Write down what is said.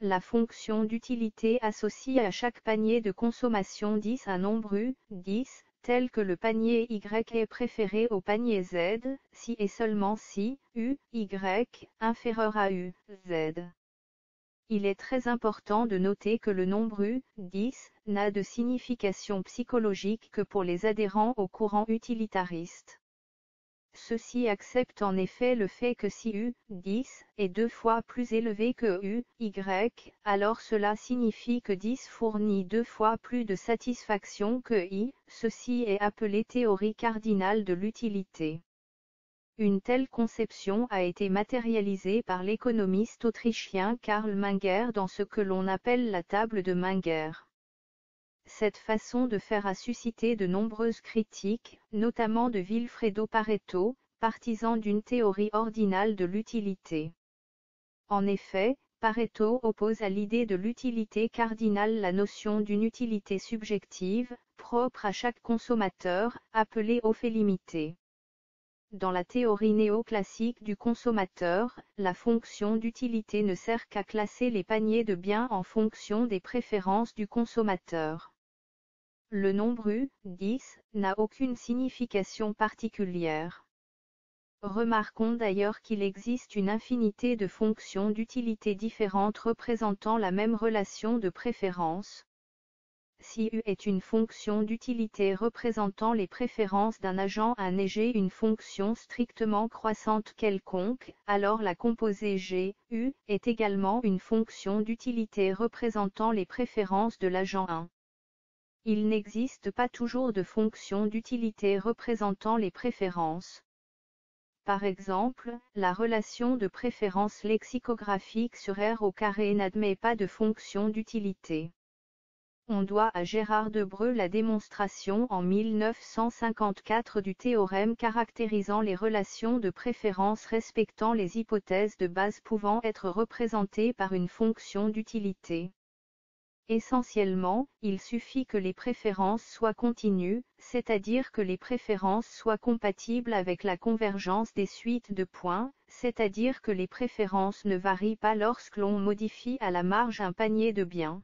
la fonction d'utilité associe à chaque panier de consommation 10 un nombre U, 10, tel que le panier Y est préféré au panier Z, si et seulement si, U, Y, inférieur à U, Z. Il est très important de noter que le nombre U, 10, n'a de signification psychologique que pour les adhérents au courant utilitariste. Ceux-ci acceptent en effet le fait que si U, 10, est 2 fois plus élevé que U, Y, alors cela signifie que 10 fournit 2 fois plus de satisfaction que I, ceci est appelé théorie cardinale de l'utilité. Une telle conception a été matérialisée par l'économiste autrichien Karl Menger dans ce que l'on appelle la table de Menger. Cette façon de faire a suscité de nombreuses critiques, notamment de Vilfredo Pareto, partisan d'une théorie ordinale de l'utilité. En effet, Pareto oppose à l'idée de l'utilité cardinale la notion d'une utilité subjective, propre à chaque consommateur, appelée au fait limité. Dans la théorie néoclassique du consommateur, la fonction d'utilité ne sert qu'à classer les paniers de biens en fonction des préférences du consommateur. Le nombre U, 10, n'a aucune signification particulière. Remarquons d'ailleurs qu'il existe une infinité de fonctions d'utilité différentes représentant la même relation de préférence. Si U est une fonction d'utilité représentant les préférences d'un agent à néger une fonction strictement croissante quelconque, alors la composée G, U, est également une fonction d'utilité représentant les préférences de l'agent 1. Il n'existe pas toujours de fonction d'utilité représentant les préférences. Par exemple, la relation de préférence lexicographique sur R au carré n'admet pas de fonction d'utilité. On doit à Gérard Debreu la démonstration en 1954 du théorème caractérisant les relations de préférence respectant les hypothèses de base pouvant être représentées par une fonction d'utilité. Essentiellement, il suffit que les préférences soient continues, c'est-à-dire que les préférences soient compatibles avec la convergence des suites de points, c'est-à-dire que les préférences ne varient pas lorsque l'on modifie à la marge un panier de biens.